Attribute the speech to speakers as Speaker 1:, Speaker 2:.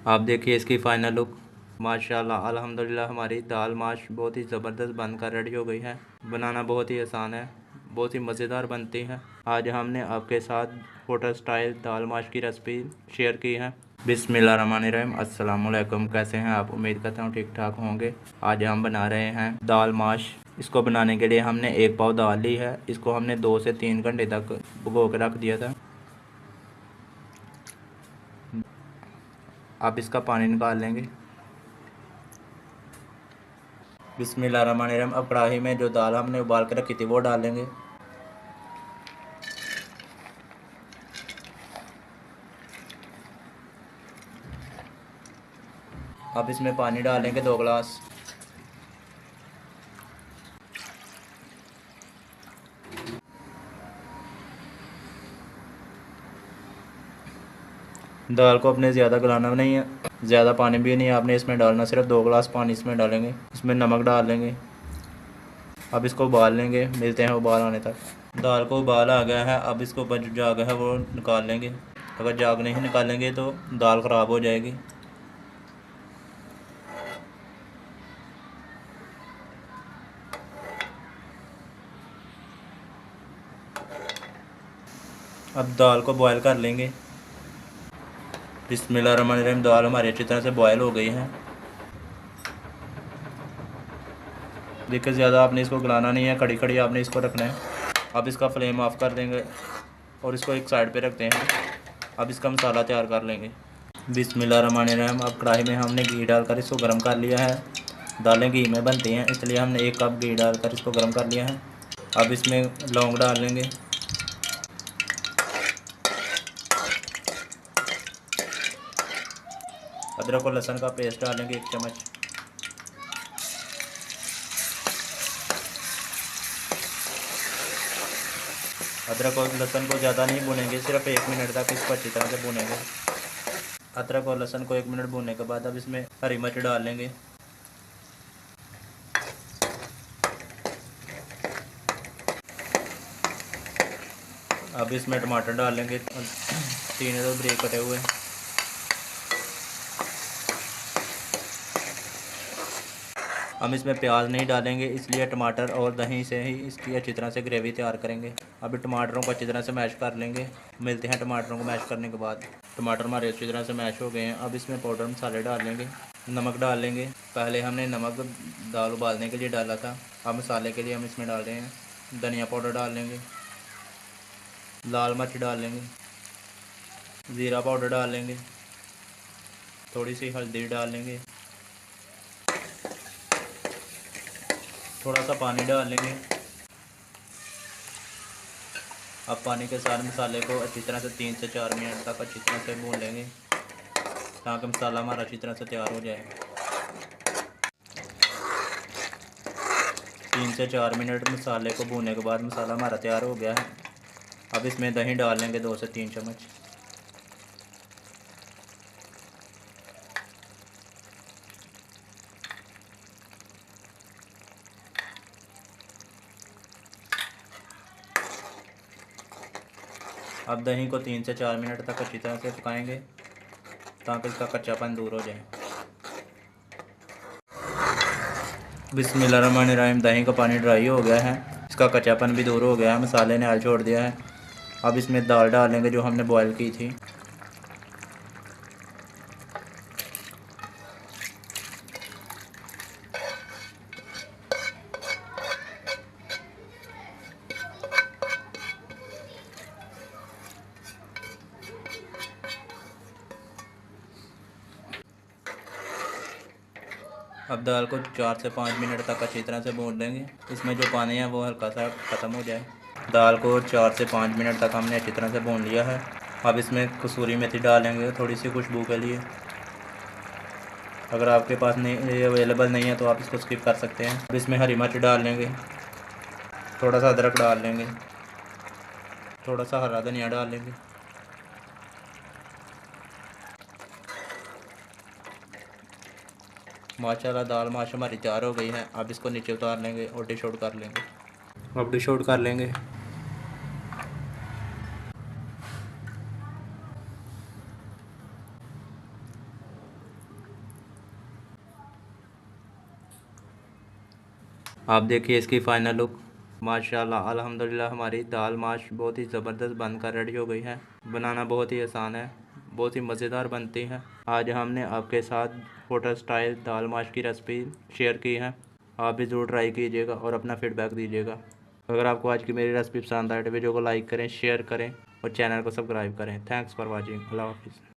Speaker 1: आप देखिए इसकी फ़ाइनल लुक। माशाल्लाह अल्हम्दुलिल्लाह हमारी दाल माश बहुत ही ज़बरदस्त बनकर रेडी हो गई है। बनाना बहुत ही आसान है, बहुत ही मज़ेदार बनती है। आज हमने आपके साथ होटल स्टाइल दाल माश की रेसिपी शेयर की है। बिस्मिल्लाहिर्रहमानिर्रहीम। अस्सलाम वालेकुम। कैसे हैं आप? उम्मीद करता हूँ ठीक ठाक होंगे। आज हम बना रहे हैं दाल माश। इसको बनाने के लिए हमने 1 पाव दाल ली है। इसको हमने 2 से 3 घंटे तक भिगो के रख दिया था। अब इसका पानी निकाल लेंगे। बिस्मिल्लाहिर्रहमानिर्रहीम। अब कढ़ाई में जो दाल हमने उबाल के रखी थी वो डालेंगे। अब इसमें पानी डालेंगे 2 गिलास। दाल को अपने ज़्यादा गलाना नहीं है, ज़्यादा पानी भी नहीं आपने इसमें डालना, सिर्फ 2 गिलास पानी इसमें डालेंगे। इसमें नमक डाल लेंगे। अब इसको उबाल लेंगे, मिलते हैं उबाल आने तक। दाल को उबाल आ गया है। अब इसको ऊपर जो जाग है वो निकाल लेंगे। अगर जाग नहीं निकालेंगे तो दाल ख़राब हो जाएगी। अब दाल को बॉयल कर लेंगे। बिस्मिल्लाहिर्रहमानिर्रहीम। दाल हमारी अच्छी तरह से बॉयल हो गई है। देखिए ज़्यादा आपने इसको गलाना नहीं है, खड़ी खड़ी आपने इसको रखना है। अब इसका फ्लेम ऑफ कर देंगे और इसको एक साइड पे रखते हैं। अब इसका मसाला तैयार कर लेंगे। बिस्मिल्लाहिर्रहमानिर्रहीम। अब कढ़ाई में हमने घी डालकर इसको गर्म कर लिया है। दालें घी में बनती हैं, इसलिए हमने 1 कप घी डालकर इसको गर्म कर लिया है। अब इसमें लौंग डाल लेंगे। अदरक और लहसुन का पेस्ट डालेंगे 1 चम्मच। अदरक और लहसुन को ज़्यादा नहीं भूनेंगे, सिर्फ 1 मिनट तक इसको अच्छी तरह से भूनेंगे। अदरक और लहसुन को 1 मिनट भूनने के बाद अब इसमें हरी मिर्च डाल लेंगे। अब इसमें टमाटर डाल लेंगे, 3 तो ब्रेक कटे हुए। हम इसमें प्याज नहीं डालेंगे, इसलिए टमाटर और दही से ही इसकी अच्छी तरह से ग्रेवी तैयार करेंगे। अभी टमाटरों को अच्छी तरह से मैश कर लेंगे। मिलते हैं टमाटरों को मैश करने के बाद। टमाटर हमारे अच्छी तरह से मैश हो गए हैं। अब इसमें पाउडर मसाले डाल लेंगे। नमक डाल लेंगे। पहले हमने नमक दाल उबालने के लिए डाला था, अब मसाले के लिए हम इसमें डाल रहे हैं। धनिया पाउडर डाल लेंगे। लाल मिर्च डाल लेंगे। ज़ीरा पाउडर डाल लेंगे। थोड़ी सी हल्दी डाल लेंगे। थोड़ा सा पानी डाल लेंगे। अब पानी के साथ मसाले को अच्छी तरह से 3 से 4 मिनट तक अच्छी तरह से भून लेंगे, ताकि मसाला हमारा अच्छी तरह से तैयार हो जाए। 3 से 4 मिनट मसाले को भूनने के बाद मसाला हमारा तैयार हो गया है। अब इसमें दही डाल लेंगे 2 से 3 चम्मच। अब दही को 3 से 4 मिनट तक अच्छी तरह से पकाएंगे, ताकि इसका कच्चापन दूर हो जाए। बिस्मिल्लाहिर्रहमानिर्रहीम। दही का पानी ड्राई हो गया है, इसका कच्चापन भी दूर हो गया है, मसाले ने हाल छोड़ दिया है। अब इसमें दाल डालेंगे जो हमने बॉयल की थी। अब दाल को 4 से 5 मिनट तक अच्छी तरह से भून लेंगे। इसमें जो पानी है वो हल्का सा ख़त्म हो जाए। दाल को 4 से 5 मिनट तक हमने अच्छी तरह से भून लिया है। अब इसमें कसूरी मेथी डालेंगे थोड़ी सी खुशबू के लिए। अगर आपके पास नहीं अवेलेबल नहीं है तो आप इसको स्किप कर सकते हैं। अब इसमें हरी मिर्च डाल लेंगे। थोड़ा सा अदरक डाल लेंगे। थोड़ा सा हरा धनिया डाल लेंगे। माशाल्लाह दाल माश हमारी तैयार हो गई है। अब इसको नीचे उतार लेंगे और डिश आउट कर लेंगे। अब डिश आउट कर लेंगे। आप देखिए इसकी फ़ाइनल लुक। माशाल्लाह अल्हम्दुलिल्लाह हमारी दाल माश बहुत ही ज़बरदस्त बनकर रेडी हो गई है। बनाना बहुत ही आसान है, बहुत ही मज़ेदार बनती है। आज हमने आपके साथ होटल स्टाइल दाल माश की रेसिपी शेयर की है। आप भी ज़रूर ट्राई कीजिएगा और अपना फीडबैक दीजिएगा। अगर आपको आज की मेरी रेसिपी पसंद आए तो वीडियो को लाइक करें, शेयर करें और चैनल को सब्सक्राइब करें। Thanks for watching. अल्लाह हाफिज़।